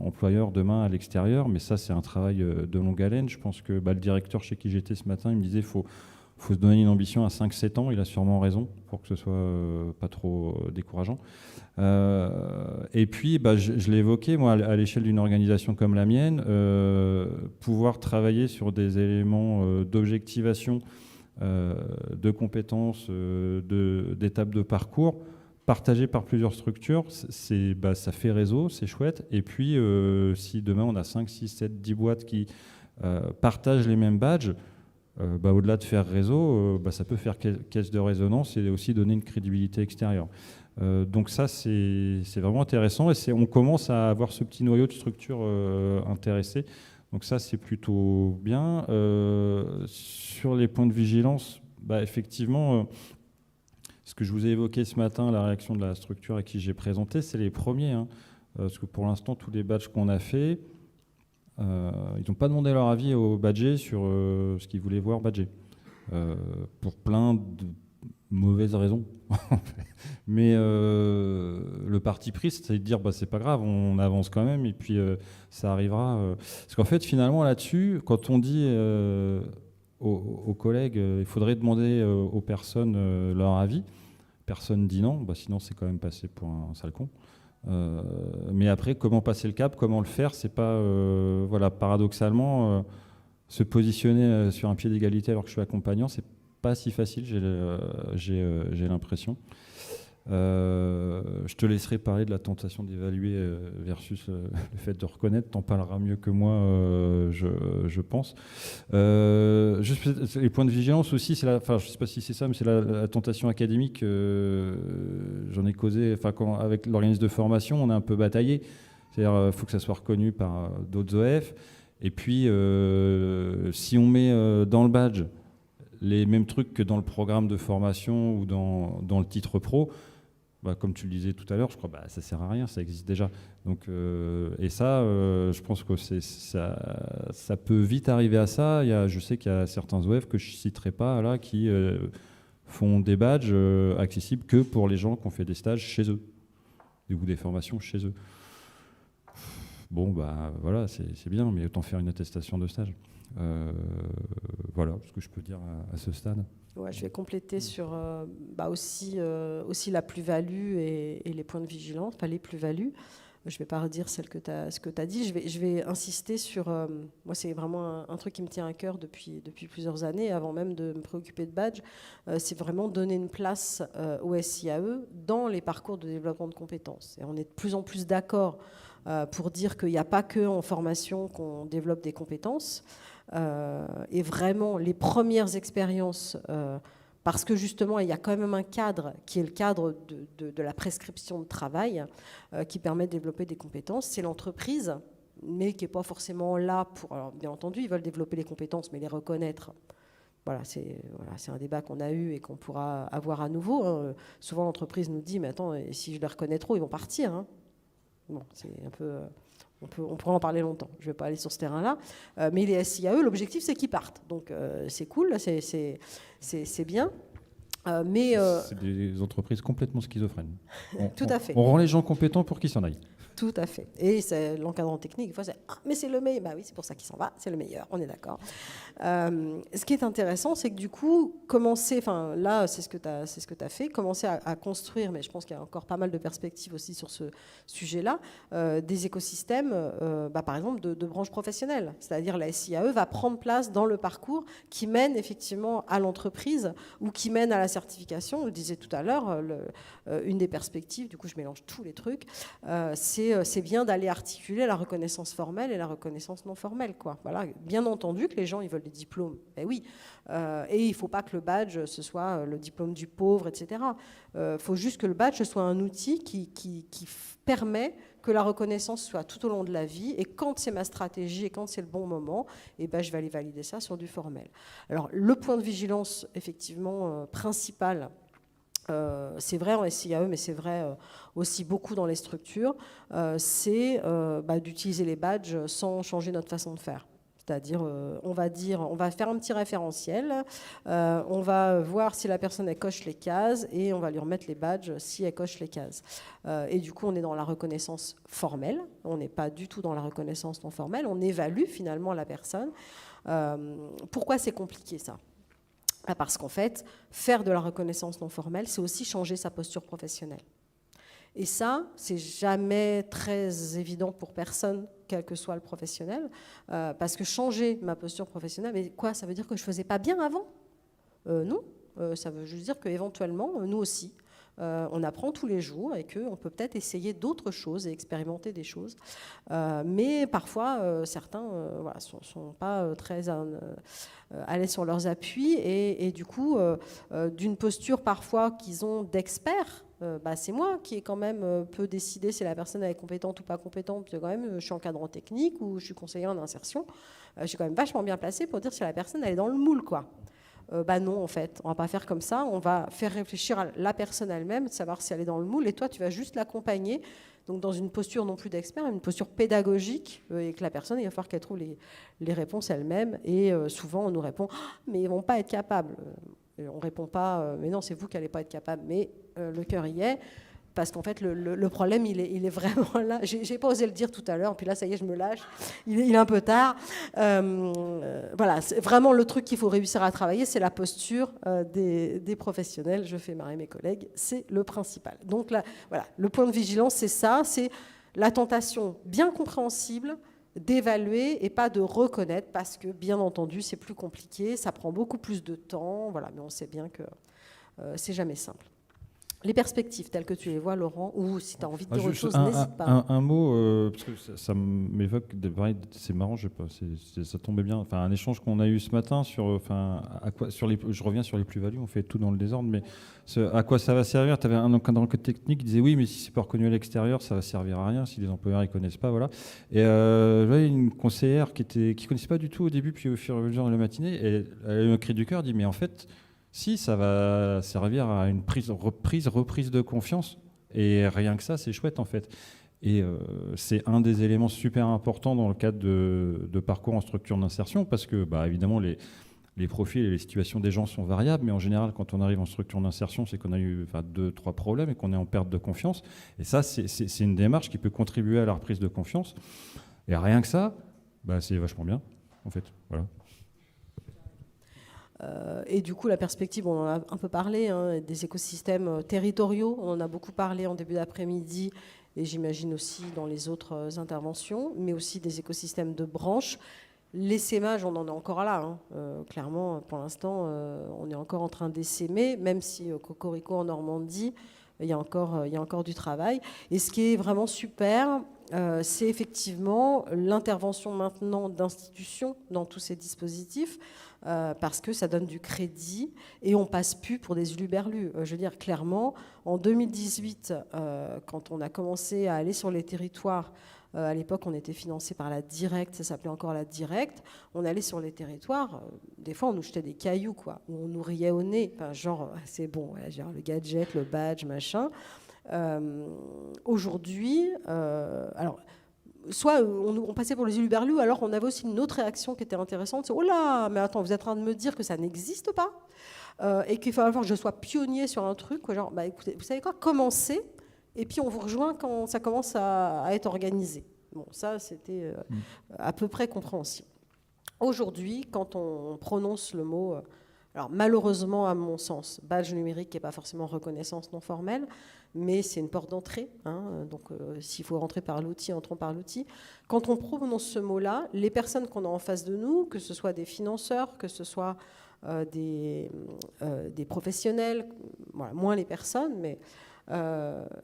employeurs demain à l'extérieur. Mais ça, c'est un travail de longue haleine. Je pense que le directeur chez qui j'étais ce matin, il me disait qu'il faut se donner une ambition à 5-7 ans. Il a sûrement raison pour que ce soit pas trop décourageant. Et puis, je l'ai évoqué, moi, à l'échelle d'une organisation comme la mienne, pouvoir travailler sur des éléments d'objectivation, de compétences, d'étapes de parcours, partagés par plusieurs structures, ça fait réseau, c'est chouette. Et puis, si demain on a 5, 6, 7, 10 boîtes qui partagent les mêmes badges, au-delà de faire réseau, ça peut faire caisse de résonance et aussi donner une crédibilité extérieure. Donc ça, c'est vraiment intéressant et on commence à avoir ce petit noyau de structure intéressé. Donc ça, c'est plutôt bien. Sur les points de vigilance, effectivement, ce que je vous ai évoqué ce matin, la réaction de la structure à qui j'ai présenté, c'est les premiers. Parce que pour l'instant, tous les badges qu'on a faits, ils n'ont pas demandé leur avis aux badgés sur ce qu'ils voulaient voir badger. Pour plein de mauvaises raisons. Mais le parti pris, c'est de dire c'est pas grave, on avance quand même et puis ça arrivera. Parce qu'en fait, finalement, là-dessus, quand on dit aux collègues, il faudrait demander aux personnes leur avis, personne dit non, sinon c'est quand même passé pour un sale con. Mais après, comment passer le cap, comment le faire, c'est pas, paradoxalement, se positionner sur un pied d'égalité alors que je suis accompagnant, c'est pas si facile, j'ai l'impression. Je te laisserai parler de la tentation d'évaluer versus le fait de reconnaître. T'en parleras mieux que moi, je pense. Juste les points de vigilance aussi, je sais pas si c'est ça, mais c'est la tentation académique. J'en ai causé. Avec l'organisme de formation, on a un peu bataillé. C'est-à-dire, il faut que ça soit reconnu par d'autres OF. Et puis, si on met dans le badge les mêmes trucs que dans le programme de formation ou dans le titre pro, comme tu le disais tout à l'heure, je crois ça sert à rien, ça existe déjà. Donc, et ça, je pense que ça peut vite arriver à ça. Je sais qu'il y a certains OF que je ne citerai pas là qui font des badges accessibles que pour les gens qui ont fait des stages chez eux ou des formations chez eux. Bon, voilà, c'est bien, mais autant faire une attestation de stage. Voilà ce que je peux dire à ce stade. Ouais, je vais compléter sur aussi la plus-value et les points de vigilance, pas les plus-values. Je ne vais pas redire ce que tu as dit. Je vais insister sur... moi, c'est vraiment un truc qui me tient à cœur depuis plusieurs années, avant même de me préoccuper de badge. C'est vraiment donner une place au SIAE dans les parcours de développement de compétences. Et on est de plus en plus d'accord pour dire qu'il n'y a pas que en formation qu'on développe des compétences. Et vraiment, les premières expériences, parce que justement, il y a quand même un cadre qui est le cadre de la prescription de travail qui permet de développer des compétences, c'est l'entreprise, mais qui n'est pas forcément là pour... Alors, bien entendu, ils veulent développer les compétences, mais les reconnaître. Voilà, c'est un débat qu'on a eu et qu'on pourra avoir à nouveau. Souvent, l'entreprise nous dit, mais attends, si je les reconnais trop, ils vont partir. Bon, c'est un peu... On pourra en parler longtemps, je ne vais pas aller sur ce terrain-là. Mais les SIAE, l'objectif, c'est qu'ils partent. Donc, c'est cool, c'est bien. C'est des entreprises complètement schizophrènes. Tout à fait. On rend les gens compétents pour qu'ils s'en aillent. Tout à fait. Et c'est l'encadrant technique, des fois, c'est mais c'est le meilleur. Oui, c'est pour ça qu'il s'en va, c'est le meilleur, on est d'accord. Ce qui est intéressant, c'est que du coup, commencer, là, c'est ce que tu as fait, commencer à construire, mais je pense qu'il y a encore pas mal de perspectives aussi sur ce sujet-là, des écosystèmes, par exemple, de branches professionnelles. C'est-à-dire la SIAE va prendre place dans le parcours qui mène effectivement à l'entreprise ou qui mène à la certification. On le disait tout à l'heure, une des perspectives, du coup, je mélange tous les trucs, c'est bien d'aller articuler la reconnaissance formelle et la reconnaissance non formelle, quoi. Voilà. Bien entendu que les gens, ils veulent des diplômes, oui. Et il ne faut pas que le badge, ce soit le diplôme du pauvre, etc. Il faut juste que le badge soit un outil qui permet que la reconnaissance soit tout au long de la vie, et quand c'est ma stratégie et quand c'est le bon moment, je vais aller valider ça sur du formel. Alors, le point de vigilance, effectivement, principal, c'est vrai en SIAE, mais c'est vrai aussi beaucoup dans les structures, c'est d'utiliser les badges sans changer notre façon de faire. C'est-à-dire, on va faire un petit référentiel, on va voir si la personne elle coche les cases et on va lui remettre les badges si elle coche les cases. Et du coup, on est dans la reconnaissance formelle, on n'est pas du tout dans la reconnaissance non formelle, on évalue finalement la personne. Pourquoi c'est compliqué ça ? Parce qu'en fait, faire de la reconnaissance non formelle, c'est aussi changer sa posture professionnelle. Et ça, c'est jamais très évident pour personne, quel que soit le professionnel, parce que changer ma posture professionnelle, mais quoi, ça veut dire que je ne faisais pas bien avant ? Non, ça veut juste dire qu'éventuellement, nous aussi, on apprend tous les jours et qu'on peut peut-être essayer d'autres choses et expérimenter des choses. Mais parfois, certains ne sont pas très à l'aise sur leurs appuis et du coup, d'une posture parfois qu'ils ont d'experts, c'est moi qui ai quand même peut décider si la personne est compétente ou pas compétente. Quand même, je suis encadrant technique ou je suis conseiller en insertion. Je suis quand même vachement bien placée pour dire si la personne elle est dans le moule, quoi. Non, en fait, on va pas faire comme ça. On va faire réfléchir à la personne elle-même, de savoir si elle est dans le moule. Et toi, tu vas juste l'accompagner. Donc, dans une posture non plus d'expert, une posture pédagogique, et que la personne, il va falloir qu'elle trouve les réponses elle-même. Et souvent, on nous répond mais ils vont pas être capables. On répond pas mais non, c'est vous qui n'allez pas être capable. Mais le cœur y est. Parce qu'en fait, le problème, il est vraiment là. J'ai pas osé le dire tout à l'heure, puis là, ça y est, je me lâche. Il est un peu tard. Voilà, c'est vraiment le truc qu'il faut réussir à travailler, c'est la posture des professionnels. Je fais marrer mes collègues, c'est le principal. Donc là, voilà, le point de vigilance, c'est ça, c'est la tentation bien compréhensible d'évaluer et pas de reconnaître, parce que, bien entendu, c'est plus compliqué, ça prend beaucoup plus de temps, voilà, mais on sait bien que c'est jamais simple. Les perspectives telles que tu les vois, Laurent, ou si tu as envie de dire autre chose, n'hésite pas. Un mot, parce que ça m'évoque, c'est marrant, je sais pas, ça tombait bien. Enfin, un échange qu'on a eu ce matin sur, je reviens sur les plus-values, on fait tout dans le désordre, mais à quoi ça va servir ? Tu avais un encadrant technique qui disait oui, mais si c'est pas reconnu à l'extérieur, ça va servir à rien si les employeurs ils connaissent pas, voilà. Et j'avais une conseillère qui connaissait pas du tout au début, puis au fur et à mesure de la matinée, elle a eu un cri du cœur, dit mais en fait. Si, ça va servir à une reprise de confiance. Et rien que ça, c'est chouette, en fait. Et c'est un des éléments super importants dans le cadre de parcours en structure d'insertion, parce que, évidemment, les profils et les situations des gens sont variables, mais en général, quand on arrive en structure d'insertion, c'est qu'on a eu 2-3 problèmes et qu'on est en perte de confiance. Et ça, c'est une démarche qui peut contribuer à la reprise de confiance. Et rien que ça, c'est vachement bien, en fait. Voilà. Et du coup, la perspective, on en a un peu parlé, des écosystèmes territoriaux, on en a beaucoup parlé en début d'après-midi, et j'imagine aussi dans les autres interventions, mais aussi des écosystèmes de branches. L'essaimage, on en est encore là. Clairement, pour l'instant, on est encore en train d'essaimer, même si Cocorico en Normandie, il y a encore du travail. Et ce qui est vraiment super, c'est effectivement l'intervention maintenant d'institutions dans tous ces dispositifs, parce que ça donne du crédit et on passe plus pour des huluberlus. Je veux dire, clairement, en 2018, quand on a commencé à aller sur les territoires, à l'époque, on était financé par la Directe, ça s'appelait encore la Directe. On allait sur les territoires, des fois on nous jetait des cailloux, quoi, où on nous riait au nez. Enfin, genre, c'est bon, genre le gadget, le badge, machin. Aujourd'hui, alors, soit on passait pour les huluberlus, alors on avait aussi une autre réaction qui était intéressante, c'est « Oh là, mais attends, vous êtes en train de me dire que ça n'existe pas et qu'il va falloir que je sois pionnier sur un truc, quoi, genre, écoutez, vous savez quoi, commencez, et puis on vous rejoint quand ça commence à être organisé. » Bon, ça, c'était à peu près compréhensible. Aujourd'hui, quand on prononce le mot... alors malheureusement, à mon sens, badge numérique n'est pas forcément reconnaissance non formelle, mais c'est une porte d'entrée. Donc s'il faut rentrer par l'outil, entrons par l'outil. Quand on prononce ce mot-là, les personnes qu'on a en face de nous, que ce soit des financeurs, que ce soit des professionnels, voilà, moins les personnes, mais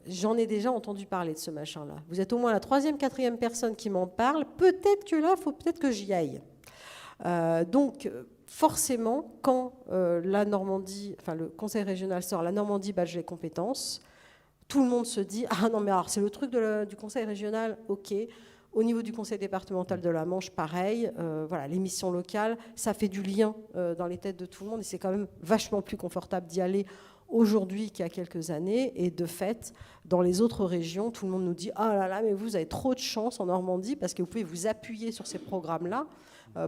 j'en ai déjà entendu parler de ce machin-là. Vous êtes au moins la 3e, 4e personne qui m'en parle. Peut-être que là, il faut peut-être que j'y aille. Donc... forcément, quand la Normandie, enfin le Conseil régional sort la Normandie badge les compétences, tout le monde se dit « Ah non, mais alors c'est le truc du conseil régional, ok ». Au niveau du conseil départemental de la Manche, pareil. Voilà, les missions locales, ça fait du lien dans les têtes de tout le monde et c'est quand même vachement plus confortable d'y aller aujourd'hui qu'il y a quelques années. Et de fait, dans les autres régions, tout le monde nous dit « Ah là là, mais vous avez trop de chance en Normandie parce que vous pouvez vous appuyer sur ces programmes-là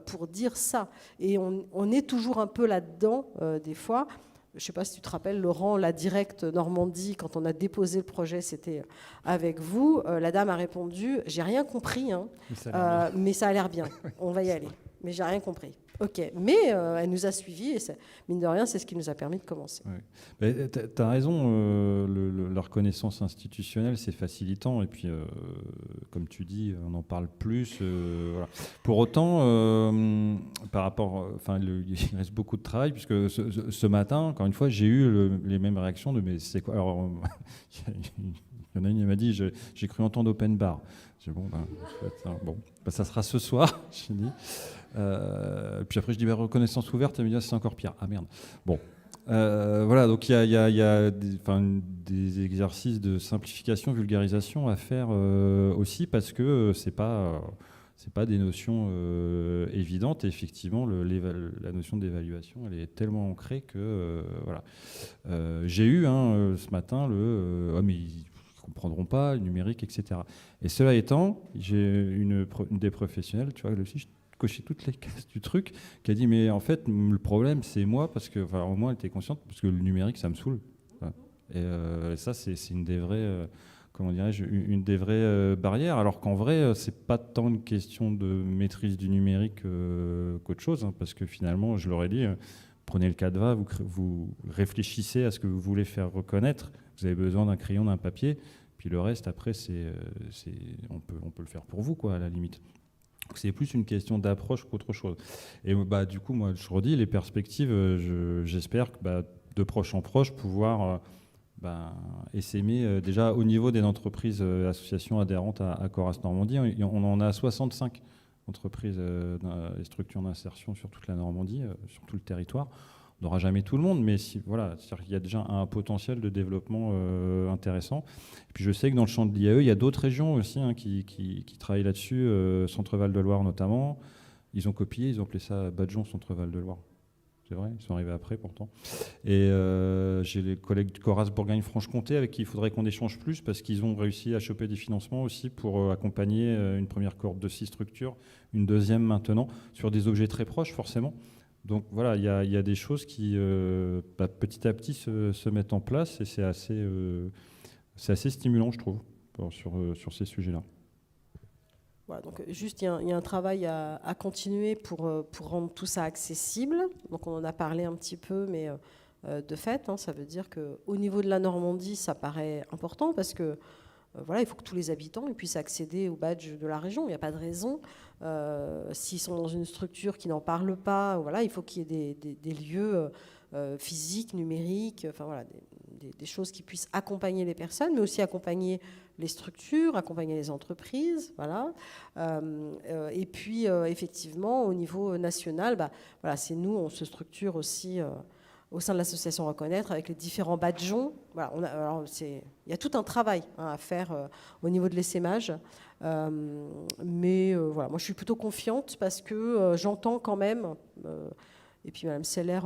pour dire ça ». Et on est toujours un peu là-dedans, des fois. Je ne sais pas si tu te rappelles, Laurent, la directe Normandie, quand on a déposé le projet, c'était avec vous. La dame a répondu « J'ai rien compris, hein, mais ça a l'air bien. On va y aller. Mais j'ai rien compris. » Ok, mais elle nous a suivis et mine de rien, c'est ce qui nous a permis de commencer. Ouais. Tu as raison, la reconnaissance institutionnelle, c'est facilitant. Et puis, comme tu dis, on en parle plus. Voilà. Pour autant, par rapport, il reste beaucoup de travail, puisque ce matin, encore une fois, j'ai eu les mêmes réactions de mais c'est quoi alors, il y en a une qui m'a dit j'ai cru entendre open bar. J'ai dit, bon, ça sera ce soir, j'ai dit. Puis après, je dis reconnaissance ouverte. Elle me dit c'est encore pire. Ah merde. Bon. Voilà, donc il y a des exercices de simplification, vulgarisation à faire aussi parce que c'est pas des notions évidentes. Et effectivement, la notion d'évaluation, elle est tellement ancrée que voilà. J'ai eu ce matin mais ils comprendront pas le numérique, etc. Et cela étant, j'ai une des professionnelles, tu vois, elle aussi, coché toutes les cases du truc, qui a dit mais en fait le problème c'est moi parce que au moins elle était consciente parce que le numérique ça me saoule. Voilà. Et ça c'est une des vraies comment dirais-je une des vraies barrières, alors qu'en vrai c'est pas tant une question de maîtrise du numérique qu'autre chose, parce que finalement je leur ai dit prenez le Canva, vous réfléchissez à ce que vous voulez faire reconnaître, vous avez besoin d'un crayon, d'un papier, puis le reste après on peut le faire pour vous quoi à la limite. C'est plus une question d'approche qu'autre chose. Et du coup, moi, je redis, les perspectives, j'espère que de proche en proche, pouvoir essaimer déjà au niveau des entreprises, associations adhérentes à Coras Normandie. On en a 65 entreprises et structures d'insertion sur toute la Normandie, sur tout le territoire. On n'aura jamais tout le monde, mais voilà, c'est-à-dire qu'il y a déjà un potentiel de développement intéressant. Et puis je sais que dans le champ de l'IAE, il y a d'autres régions aussi qui travaillent là-dessus, Centre-Val de Loire notamment. Ils ont copié, ils ont appelé ça Badjon Centre-Val de Loire. C'est vrai, ils sont arrivés après pourtant. Et j'ai les collègues de Coras Bourgogne-Franche-Comté avec qui il faudrait qu'on échange plus parce qu'ils ont réussi à choper des financements aussi pour accompagner une première cohorte de 6 structures, une deuxième maintenant, sur des objets très proches forcément. Donc voilà, il y a des choses qui petit à petit se mettent en place et c'est assez stimulant, je trouve, sur ces sujets-là. Voilà, donc juste, il y a un travail à continuer pour rendre tout ça accessible. Donc on en a parlé un petit peu, mais de fait, ça veut dire qu'au niveau de la Normandie, ça paraît important parce que voilà, il faut que tous les habitants puissent accéder au badge de la région. Il n'y a pas de raison. S'ils sont dans une structure qui n'en parle pas, voilà, il faut qu'il y ait des lieux physiques, numériques, enfin voilà, des choses qui puissent accompagner les personnes, mais aussi accompagner les structures, accompagner les entreprises, voilà. Et puis effectivement, au niveau national, voilà, c'est nous, on se structure aussi au sein de l'association Reconnaître avec les différents badgeons. Voilà, il y a tout un travail à faire au niveau de l'essaimage. Mais voilà, moi je suis plutôt confiante parce que j'entends quand même, et puis Mme Seller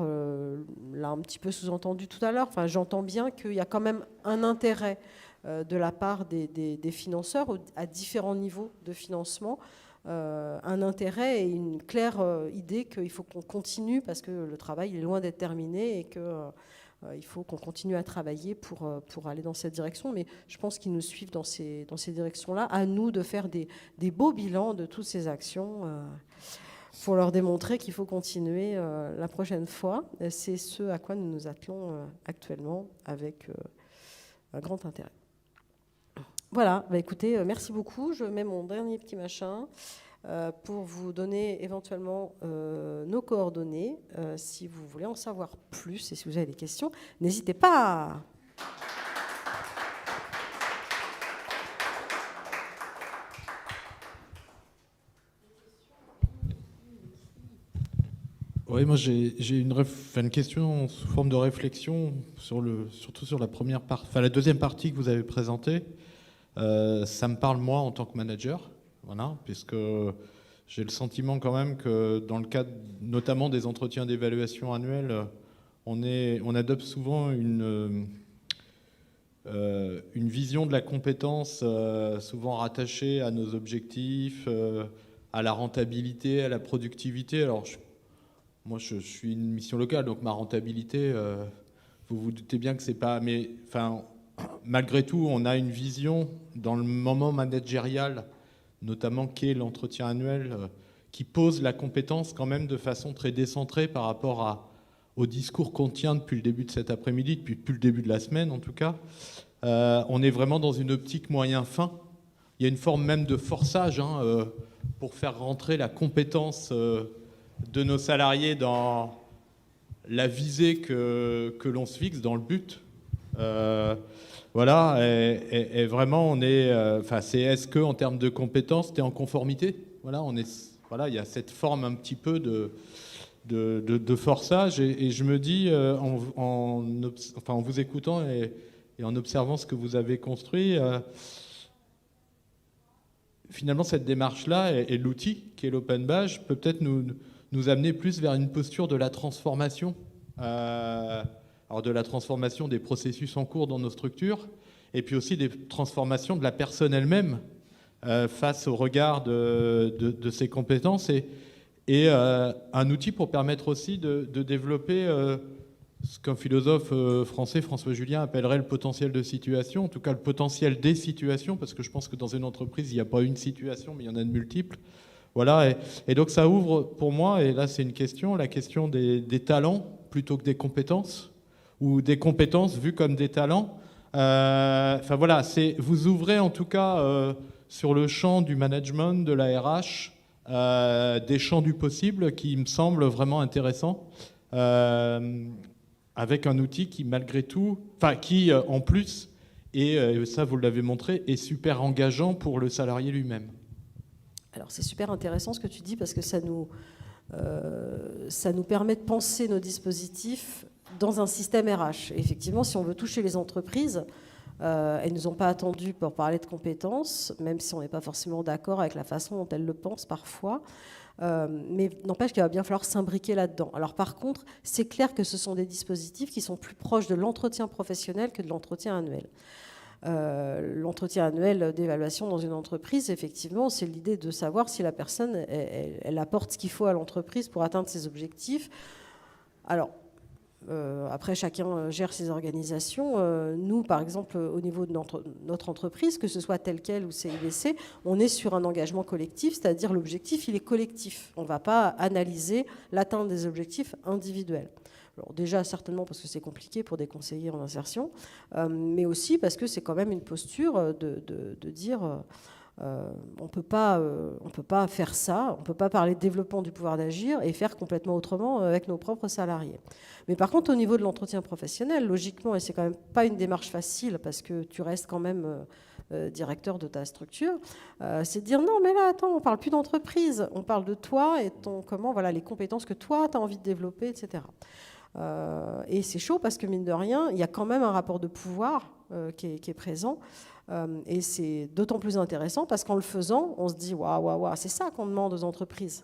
l'a un petit peu sous-entendu tout à l'heure, j'entends bien qu'il y a quand même un intérêt de la part des financeurs à différents niveaux de financement, un intérêt et une claire idée qu'il faut qu'on continue parce que le travail est loin d'être terminé et qu'il faut qu'on continue à travailler pour aller dans cette direction. Mais je pense qu'ils nous suivent dans ces directions-là. À nous de faire des beaux bilans de toutes ces actions pour leur démontrer qu'il faut continuer la prochaine fois. C'est ce à quoi nous nous attelons actuellement avec un grand intérêt. Voilà, écoutez, merci beaucoup. Je mets mon dernier petit machin pour vous donner éventuellement nos coordonnées. Si vous voulez en savoir plus et si vous avez des questions, n'hésitez pas. Oui, moi j'ai une question sous forme de réflexion surtout sur la la deuxième partie que vous avez présentée. Ça me parle moi en tant que manager, voilà, puisque j'ai le sentiment quand même que dans le cadre notamment des entretiens d'évaluation annuels, on adopte souvent une vision de la compétence souvent rattachée à nos objectifs, à la rentabilité, à la productivité. Alors moi je suis une mission locale, donc ma rentabilité, vous vous doutez bien que c'est pas... Mais enfin, malgré tout, on a une vision dans le moment managérial, notamment qu'est l'entretien annuel, qui pose la compétence quand même de façon très décentrée par rapport au discours qu'on tient depuis le début de cet après-midi, depuis le début de la semaine en tout cas. On est vraiment dans une optique moyen fin. Il y a une forme même de forçage pour faire rentrer la compétence de nos salariés dans la visée que l'on se fixe, dans le but. Voilà, et vraiment, on est. C'est est-ce que en termes de compétences, tu es en conformité ? Voilà, il y a cette forme un petit peu de forçage, et je me dis, en vous écoutant et en observant ce que vous avez construit, finalement, cette démarche-là et l'outil qui est l'open badge peut peut-être nous amener plus vers une posture de la transformation. Alors de la transformation des processus en cours dans nos structures, et puis aussi des transformations de la personne elle-même face au regard de ses compétences, et un outil pour permettre aussi de développer ce qu'un philosophe français, François Julien, appellerait le potentiel de situation, en tout cas le potentiel des situations, parce que je pense que dans une entreprise, il n'y a pas une situation, mais il y en a de multiples. Voilà, et donc ça ouvre pour moi, et là c'est une question, la question des talents plutôt que des compétences, ou des compétences vues comme des talents. Enfin voilà, vous ouvrez en tout cas sur le champ du management, de la RH, des champs du possible qui me semblent vraiment intéressants, avec un outil qui malgré tout, qui en plus, et ça vous l'avez montré, est super engageant pour le salarié lui-même. Alors c'est super intéressant ce que tu dis, parce que ça nous permet de penser nos dispositifs dans un système RH. Et effectivement, si on veut toucher les entreprises, elles ne nous ont pas attendu pour parler de compétences, même si on n'est pas forcément d'accord avec la façon dont elles le pensent parfois. Mais n'empêche qu'il va bien falloir s'imbriquer là-dedans. Alors par contre, c'est clair que ce sont des dispositifs qui sont plus proches de l'entretien professionnel que de l'entretien annuel. L'entretien annuel d'évaluation dans une entreprise, effectivement, c'est l'idée de savoir si la personne elle apporte ce qu'il faut à l'entreprise pour atteindre ses objectifs. Alors, après, chacun gère ses organisations. Nous, par exemple, au niveau de notre entreprise, que ce soit telle quelle ou CIBC, on est sur un engagement collectif, c'est-à-dire l'objectif, il est collectif. On ne va pas analyser l'atteinte des objectifs individuels. Alors déjà, certainement parce que c'est compliqué pour des conseillers en insertion, mais aussi parce que c'est quand même une posture de dire on peut pas faire ça, on ne peut pas parler de développement du pouvoir d'agir et faire complètement autrement avec nos propres salariés. Mais par contre, au niveau de l'entretien professionnel, logiquement, et c'est quand même pas une démarche facile parce que tu restes quand même directeur de ta structure, c'est de dire non, mais là, attends, on parle plus d'entreprise, on parle de toi et les compétences que toi, tu as envie de développer, etc. Et c'est chaud parce que, mine de rien, il y a quand même un rapport de pouvoir qui est présent. Et c'est d'autant plus intéressant parce qu'en le faisant, on se dit waouh, c'est ça qu'on demande aux entreprises.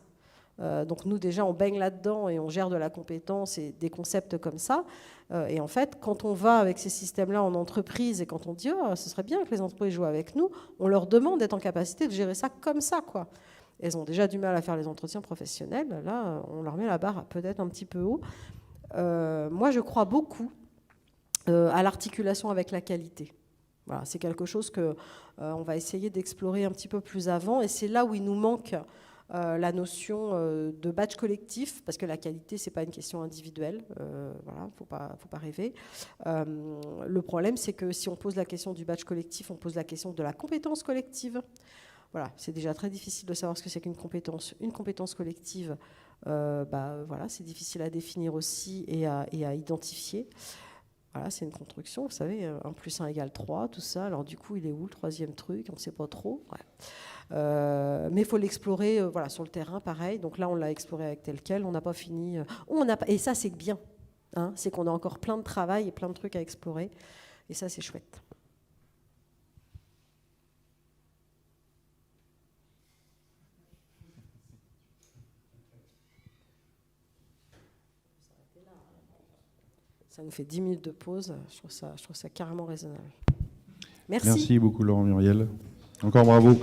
Donc nous, déjà, on baigne là-dedans et on gère de la compétence et des concepts comme ça. Et en fait, quand on va avec ces systèmes-là en entreprise et quand on dit ce serait bien que les entreprises jouent avec nous, on leur demande d'être en capacité de gérer ça comme ça, quoi. Elles ont déjà du mal à faire les entretiens professionnels. Là, on leur met la barre peut-être un petit peu haut. Moi, je crois beaucoup à l'articulation avec la qualité. Voilà, c'est quelque chose qu'on va essayer d'explorer un petit peu plus avant. Et c'est là où il nous manque la notion de badge collectif, parce que la qualité, ce n'est pas une question individuelle. Voilà, faut pas rêver. Le problème, c'est que si on pose la question du badge collectif, on pose la question de la compétence collective. Voilà, c'est déjà très difficile de savoir ce que c'est qu'une compétence. Une compétence collective, c'est difficile à définir aussi et à identifier. Voilà, c'est une construction, vous savez, 1 + 1 = 3, tout ça. Alors du coup, il est où le troisième truc ? On ne sait pas trop. Ouais. Mais il faut l'explorer voilà, sur le terrain, pareil. Donc là, on l'a exploré avec tel quel, on n'a pas fini. Et ça, c'est bien. Hein, c'est qu'on a encore plein de travail et plein de trucs à explorer. Et ça, c'est chouette. Ça nous fait 10 minutes de pause. Je trouve ça carrément raisonnable. Merci. Merci beaucoup, Laurent Muriel. Encore bravo.